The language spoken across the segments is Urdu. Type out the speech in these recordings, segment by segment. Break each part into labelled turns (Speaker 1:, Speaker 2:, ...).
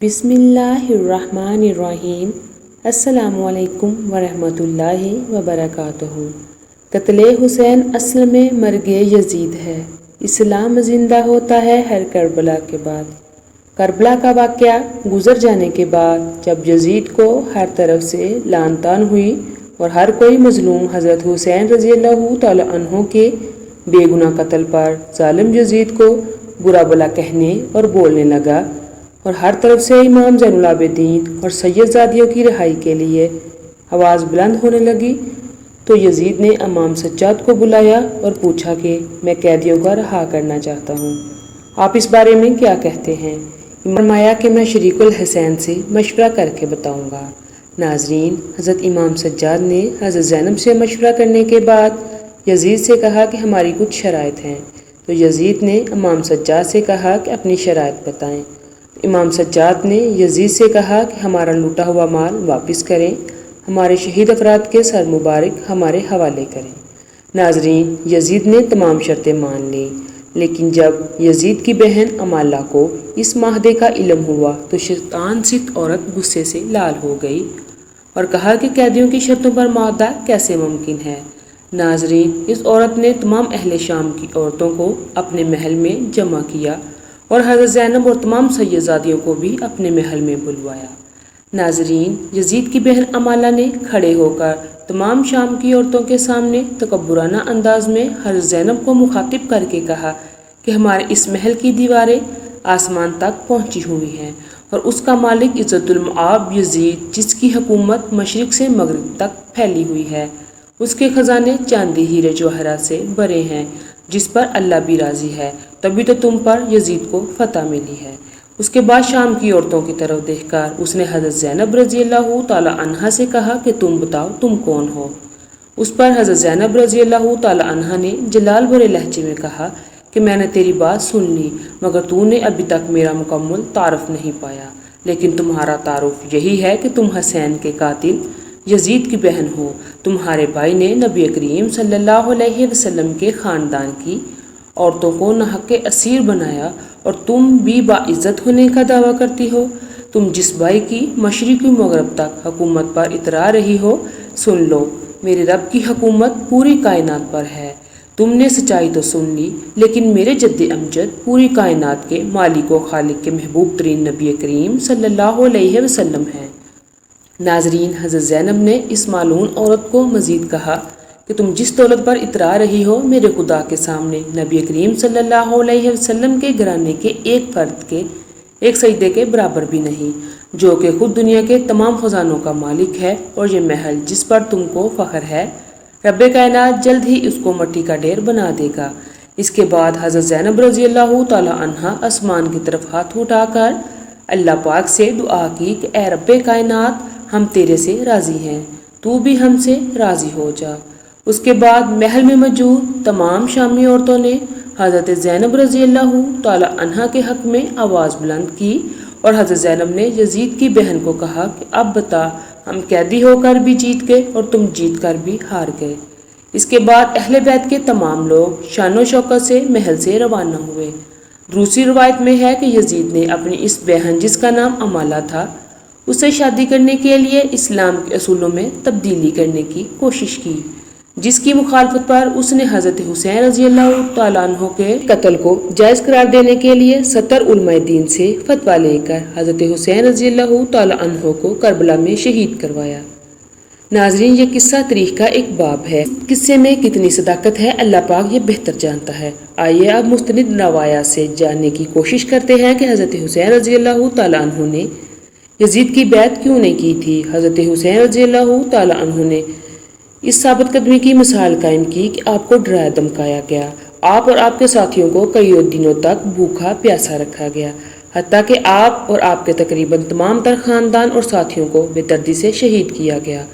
Speaker 1: بسم اللہ الرحمن الرحیم۔ السلام علیکم ورحمۃ اللہ وبرکاتہ۔ قتل حسین اصل میں مرگ یزید ہے۔ اسلام زندہ ہوتا ہے ہر کربلا کے بعد۔ کربلا کا واقعہ گزر جانے کے بعد جب یزید کو ہر طرف سے لعن طعن ہوئی اور ہر کوئی مظلوم حضرت حسین رضی اللہ تعالی عنہ کے بے گناہ قتل پر ظالم یزید کو برا بھلا کہنے اور بولنے لگا اور ہر طرف سے امام زین العابدین اور سید زادیوں کی رہائی کے لیے آواز بلند ہونے لگی تو یزید نے امام سجاد کو بلایا اور پوچھا کہ میں قیدیوں کا رہا کرنا چاہتا ہوں، آپ اس بارے میں کیا کہتے ہیں؟ فرمایا کہ میں شریک الحسین سے مشورہ کر کے بتاؤں گا۔ ناظرین، حضرت امام سجاد نے حضرت زینب سے مشورہ کرنے کے بعد یزید سے کہا کہ ہماری کچھ شرائط ہیں، تو یزید نے امام سجاد سے کہا کہ اپنی شرائط بتائیں۔ امام سجاد نے یزید سے کہا کہ ہمارا لوٹا ہوا مال واپس کریں، ہمارے شہید افراد کے سر مبارک ہمارے حوالے کریں۔ ناظرین، یزید نے تمام شرطیں مان لیں، لیکن جب یزید کی بہن امالہ کو اس معاہدے کا علم ہوا تو شیطان ست عورت غصے سے لال ہو گئی اور کہا کہ قیدیوں کی شرطوں پر معاہدہ کیسے ممکن ہے؟ ناظرین، اس عورت نے تمام اہل شام کی عورتوں کو اپنے محل میں جمع کیا اور حضرت زینب اور تمام سیدزادیوں کو بھی اپنے محل میں بلوایا۔ ناظرین، یزید کی بہن امالہ نے کھڑے ہو کر تمام شام کی عورتوں کے سامنے تکبرانہ انداز میں حضرت زینب کو مخاطب کر کے کہا کہ ہمارے اس محل کی دیواریں آسمان تک پہنچی ہوئی ہیں اور اس کا مالک عزت المآب یزید، جس کی حکومت مشرق سے مغرب تک پھیلی ہوئی ہے، اس کے خزانے چاندی ہیرے جواہرات سے بھرے ہیں، جس پر اللہ بھی راضی ہے، تبھی تو تم پر یزید کو فتح ملی ہے۔ اس کے بعد شام کی عورتوں کی طرف دیکھ کر اس نے حضرت زینب رضی اللہ تعالی عنہا سے کہا کہ تم بتاؤ تم کون ہو؟ اس پر حضرت زینب رضی اللہ تعالی عنہا نے جلال بھرے لہجے میں کہا کہ میں نے تیری بات سن لی، مگر تو نے ابھی تک میرا مکمل تعارف نہیں پایا، لیکن تمہارا تعارف یہی ہے کہ تم حسین کے قاتل یزید کی بہن ہو۔ تمہارے بھائی نے نبی کریم صلی اللہ علیہ وسلم کے خاندان کی عورتوں کو ناحق اسیر بنایا اور تم بھی باعزت ہونے کا دعویٰ کرتی ہو۔ تم جس بھائی کی مشرق و مغرب تک حکومت پر اترا رہی ہو، سن لو، میرے رب کی حکومت پوری کائنات پر ہے۔ تم نے سچائی تو سن لی، لیکن میرے جد امجد پوری کائنات کے مالک و خالق کے محبوب ترین نبی کریم صلی اللہ علیہ وسلم ہیں۔ ناظرین، حضرت زینب نے اس معلوم عورت کو مزید کہا کہ تم جس دولت پر اترا رہی ہو، میرے خدا کے سامنے نبی کریم صلی اللہ علیہ وسلم کے گھرانے کے ایک فرد کے ایک سجدے کے برابر بھی نہیں، جو کہ خود دنیا کے تمام خزانوں کا مالک ہے، اور یہ محل جس پر تم کو فخر ہے، رب کائنات جلد ہی اس کو مٹی کا ڈھیر بنا دے گا۔ اس کے بعد حضرت زینب رضی اللہ تعالی عنہا آسمان کی طرف ہاتھ اٹھا کر اللہ پاک سے دعا کی کہ اے رب کائنات، ہم تیرے سے راضی ہیں، تو بھی ہم سے راضی ہو جا۔ اس کے بعد محل میں موجود تمام شامی عورتوں نے حضرت زینب رضی اللہ تعالی عنہا کے حق میں آواز بلند کی اور حضرت زینب نے یزید کی بہن کو کہا کہ اب بتا، ہم قیدی ہو کر بھی جیت گئے اور تم جیت کر بھی ہار گئے۔ اس کے بعد اہل بیت کے تمام لوگ شان و شوکت سے محل سے روانہ ہوئے۔ دوسری روایت میں ہے کہ یزید نے اپنی اس بہن، جس کا نام امالہ تھا، اسے شادی کرنے کے لیے اسلام کے اصولوں میں تبدیلی کرنے کی کوشش کی، جس کی مخالفت پر اس نے حضرت حسین رضی اللہ تعالیٰ عنہ کے قتل کو جائز قرار دینے کے لیے 70 علماء دین سے فتویٰ لے کر حضرت حسین رضی اللہ تعالیٰ عنہ کو کربلا میں شہید کروایا۔ ناظرین، یہ قصہ تاریخ کا ایک باب ہے۔ قصے میں کتنی صداقت ہے، اللہ پاک یہ بہتر جانتا ہے۔ آئیے اب مستند روایات سے جاننے کی کوشش کرتے ہیں کہ حضرت حسین رضی اللہ تعالیٰ عنہ نے یزید کی بیعت کیوں نہیں کی تھی۔ حضرت حسین رضی اللہ تعالیٰ عنہ نے اس ثابت قدمی کی مثال قائم کی کہ آپ کو ڈرایا دھمکایا گیا، آپ اور آپ کے ساتھیوں کو کئی دنوں تک بھوکا پیاسا رکھا گیا، حتیٰ کہ آپ اور آپ کے تقریباً تمام تر خاندان اور ساتھیوں کو بے دردی سے شہید کیا گیا،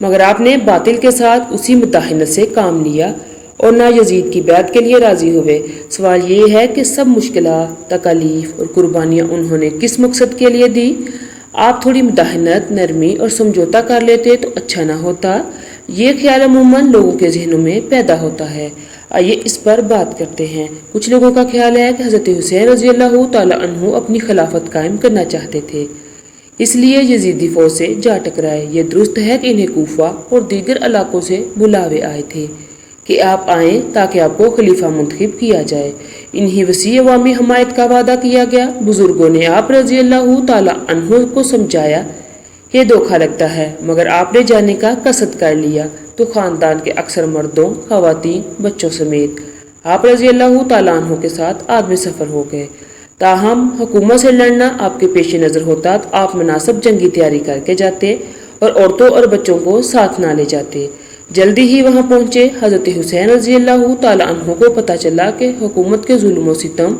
Speaker 1: مگر آپ نے باطل کے ساتھ اسی مداہنت سے کام لیا اور نہ یزید کی بیعت کے لیے راضی ہوئے۔ سوال یہ ہے کہ سب مشکلات، تکالیف اور قربانیاں انہوں نے کس مقصد کے لیے دی؟ آپ تھوڑی مداہنت، نرمی اور سمجھوتا کر لیتے تو اچھا نہ ہوتا؟ یہ خیال عموماً لوگوں کے ذہنوں میں پیدا ہوتا ہے۔ آئیے اس پر بات کرتے ہیں۔ کچھ لوگوں کا خیال ہے کہ حضرت حسین رضی اللہ تعالیٰ عنہ اپنی خلافت قائم کرنا چاہتے تھے، اس لیے یزیدی فوج سے جا ٹکرائے۔ یہ درست ہے کہ انہیں کوفہ اور دیگر علاقوں سے بلاوے آئے تھے کہ آپ آئیں تاکہ آپ کو خلیفہ منتخب کیا جائے۔ انہی وسیع عوامی حمایت کا وعدہ کیا گیا۔ بزرگوں نے آپ رضی اللہ تعالیٰ عنہ کو سمجھایا یہ دھوکہ لگتا ہے، مگر آپ نے جانے کا قصد کر لیا تو خاندان کے اکثر مردوں، خواتین، بچوں سمیت آپ رضی اللہ تعالیٰ عنہ کے ساتھ آدمی سفر ہو گئے۔ تاہم حکومت سے لڑنا آپ کے پیش نظر ہوتا تو آپ مناسب جنگی تیاری کر کے جاتے اور عورتوں اور بچوں کو ساتھ نہ لے جاتے۔ جلدی ہی وہاں پہنچے حضرت حسین رضی اللہ تعالیٰ عنہ کو پتہ چلا کہ حکومت کے ظلم و ستم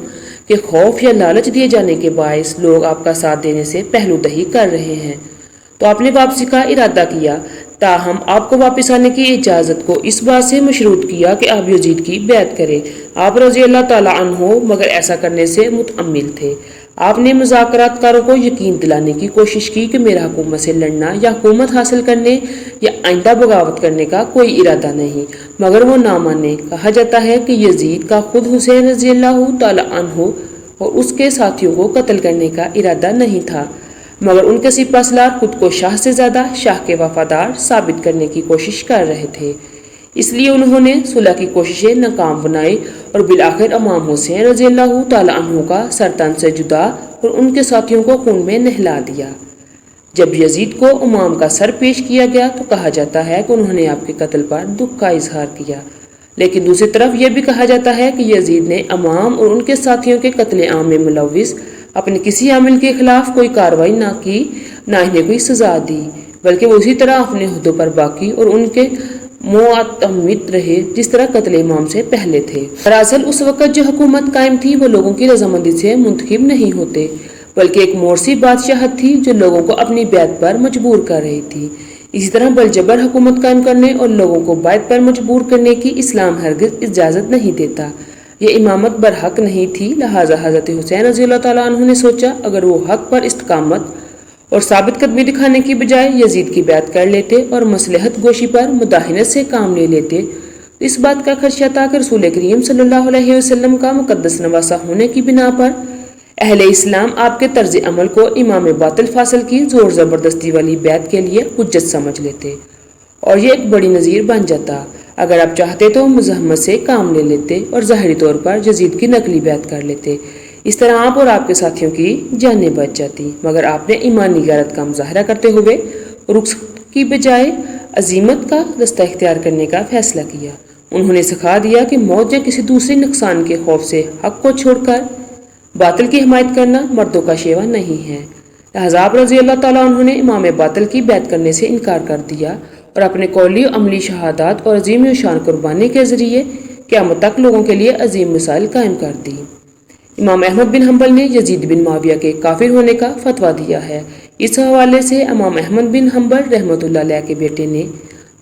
Speaker 1: کے خوف یا لالچ دیے جانے کے باعث لوگ آپ کا ساتھ دینے سے پہلو دہی کر رہے ہیں، تو آپ نے واپسی کا ارادہ کیا۔ تاہم آپ کو واپس آنے کی اجازت کو اس بات سے مشروط کیا کہ آپ یزید کی بیعت کریں۔ آپ رضی اللہ تعالیٰ عنہ مگر ایسا کرنے سے متعمل تھے۔ آپ نے مذاکرات کاروں کو یقین دلانے کی کوشش کی کہ میرا حکومت سے لڑنا یا حکومت حاصل کرنے یا آئندہ بغاوت کرنے کا کوئی ارادہ نہیں، مگر وہ نہ مانے۔ کہا جاتا ہے کہ یزید کا خود حسین رضی اللہ تعالیٰ عنہ اور اس کے ساتھیوں کو قتل کرنے کا ارادہ نہیں تھا، مگر ان کے سپہ سالار خود کو شاہ سے زیادہ شاہ کے وفادار ثابت کرنے کی کوشش کر رہے تھے، اس لیے انہوں نے صلح کی کوششیں ناکام بنائی اور بالآخر امام حسین رضی اللہ تعالیٰ عنہ کا سر تن سے جدا اور ان کے ساتھیوں کو خون میں نہلا دیا۔ جب یزید کو امام کا سر پیش کیا گیا تو کہا جاتا ہے کہ انہوں نے آپ کے قتل پر دکھ کا اظہار کیا، لیکن دوسری طرف یہ بھی کہا جاتا ہے کہ یزید نے امام اور ان کے ساتھیوں کے قتل عام میں ملوث اپنے کسی عامل کے خلاف کوئی کارروائی نہ کی، نہ انہیں کوئی سزا دی، بلکہ وہ اسی طرح اپنے عہدوں پر باقی اور ان کے معتمد رہے جس طرح قتل امام سے پہلے تھے۔ دراصل اس وقت جو حکومت قائم تھی وہ لوگوں کی رضامندی سے منتخب نہیں ہوتے، بلکہ ایک مورثی بادشاہت تھی جو لوگوں کو اپنی بیعت پر مجبور کر رہی تھی۔ اسی طرح بالجبر حکومت قائم کرنے اور لوگوں کو بیعت پر مجبور کرنے کی اسلام ہرگز اجازت نہیں دیتا۔ یہ امامت برحق نہیں تھی، لہٰذا حضرت حسین رضی اللہ تعالیٰ عنہ نے سوچا اگر وہ حق پر استقامت اور ثابت قدمی دکھانے کی بجائے یزید کی بیعت کر لیتے اور مصلحت گوشی پر مداہنت سے کام لے لیتے تو اس بات کا خدشہ تھا کہ رسول کریم صلی اللہ علیہ وسلم کا مقدس نواسہ ہونے کی بنا پر اہل اسلام آپ کے طرز عمل کو امام باطل فاصل کی زور زبردستی والی بیعت کے لیے حجت سمجھ لیتے اور یہ ایک بڑی نظیر بن جاتا۔ اگر آپ چاہتے تو مزاحمت سے کام لے لیتے اور ظاہری طور پر یزید کی نقلی بیعت کر لیتے، اس طرح آپ اور آپ کے ساتھیوں کی جانیں بچ جاتی، مگر آپ نے ایمانی غیرت کا مظاہرہ کرتے ہوئے رخص کی بجائے عزیمت کا رستہ اختیار کرنے کا فیصلہ کیا۔ انہوں نے سکھا دیا کہ موت یا کسی دوسرے نقصان کے خوف سے حق کو چھوڑ کر باطل کی حمایت کرنا مردوں کا شیوا نہیں ہے۔ لہذا آپ رضی اللہ تعالیٰ عنہ نے امام باطل کی بیعت کرنے سے انکار کر دیا اور اپنے قولی و عملی شہادات اور عظیم شان قربانی کے ذریعے قیامت تک لوگوں کے لیے عظیم مثال قائم کر دی۔ امام احمد بن حنبل نے یزید بن معاویہ کے کافر ہونے کا فتویٰ دیا ہے۔ اس حوالے سے امام احمد بن حنبل رحمۃ اللہ علیہ کے بیٹے نے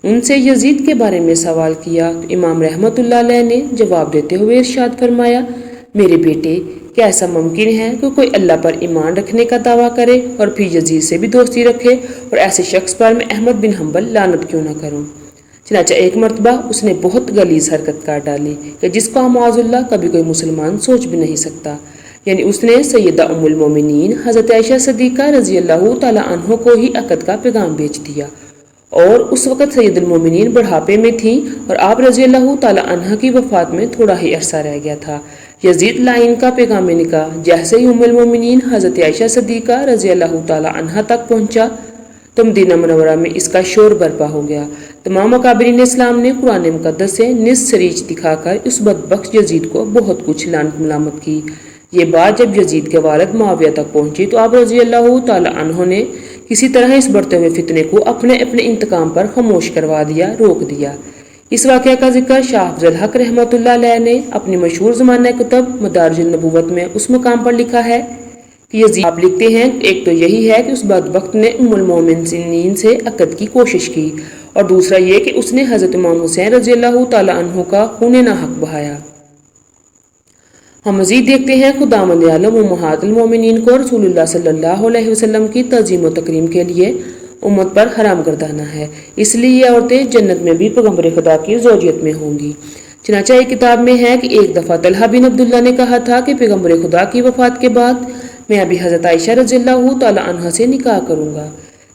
Speaker 1: ان سے یزید کے بارے میں سوال کیا تو امام رحمۃ اللہ علیہ نے جواب دیتے ہوئے ارشاد فرمایا، میرے بیٹے، کیا ایسا ممکن ہے کہ کوئی اللہ پر ایمان رکھنے کا دعویٰ کرے اور پھر یزید سے بھی دوستی رکھے، اور ایسے شخص پر میں احمد بن حنبل لعنت کیوں نہ کروں؟ چنانچہ ایک مرتبہ اس نے بہت غلیظ حرکت کر ڈالی کہ جس کو معاذ اللہ کبھی کوئی مسلمان سوچ بھی نہیں سکتا، یعنی اس نے سیدہ ام المومنین حضرت عائشہ صدیقہ رضی اللہ تعالیٰ عنہ کو ہی عقد کا پیغام بھیج دیا، اور اس وقت سید المومنین بڑھاپے میں تھیں اور آپ رضی اللہ تعالیٰ عنہ کی وفات میں تھوڑا ہی عرصہ رہ گیا تھا۔ یزید لائن کا پیغام نکاح جیسے ہی ام المومنین حضرت عائشہ صدیقہ رضی اللہ تعالیٰ عنہ تک پہنچا تو مدینہ منورہ میں اس کا شور برپا ہو گیا۔ تمام اکابرین اسلام نے قرآن مقدس سے نصف سریج دکھا کر اس بدبخت یزید کو بہت کچھ لعنت ملامت کی۔ یہ بات جب یزید کے والد معاویہ تک پہنچی تو آپ رضی اللہ تعالیٰ عنہ نے کسی طرح اس بڑھتے ہوئے فتنے کو اپنے انتقام پر خاموش کروا دیا، روک دیا۔ اس واقعہ کا ذکر شاہ افضل حق رحمۃ اللہ علیہ نے اپنی مشہور زمانہ کتب مدارج النبوت میں اس مقام پر لکھا ہے کہ یزید آپ لکھتے ہیں ایک تو یہی ہے کہ اس بدبخت نے ام المومنین سے عقد کی کوشش کی، اور دوسرا یہ کہ اس نے حضرت امام حسین رضی اللہ تعالیٰ عنہ کا خون ناحق بہایا۔ ہم مزید دیکھتے ہیں خداوند عالم امہات المومنین کو رسول اللہ صلی اللہ علیہ وسلم کی تعظیم و تکریم کے لیے امت پر حرام گردانا ہے، اس لیے یہ عورتیں جنت میں بھی پیغمبر خدا کی زوجیت میں ہوں گی۔ چنانچہ ایک کتاب میں ہے کہ ایک دفعہ طلحہ بن عبداللہ نے کہا تھا کہ پیغمبر خدا کی وفات کے بعد میں ابھی حضرت عائشہ رضی اللہ تعالی عنہ سے نکاح کروں گا۔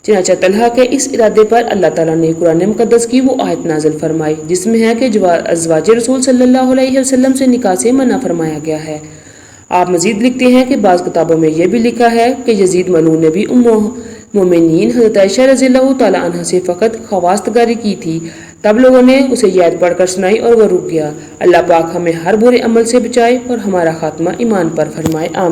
Speaker 1: چنانچہ طلحہ کے اس ارادے پر اللہ تعالیٰ نے قرآن مقدس کی وہ آیت نازل فرمائی جس میں ہے کہ ازواج رسول صلی اللہ علیہ وسلم سے نکاح سے منع فرمایا گیا ہے۔ آپ مزید لکھتے ہیں کہ بعض کتابوں میں یہ بھی لکھا ہے کہ یزید ملعون نے بھی مومنین حضرت عائشہ رضی اللہ تعالی عنہ سے فقط خواستگاری کی تھی، تب لوگوں نے اسے یہ آیت پڑھ کر سنائی اور وہ رک گیا۔ اللہ پاک ہمیں ہر برے عمل سے بچائے اور ہمارا خاتمہ ایمان پر فرمائے، آمین۔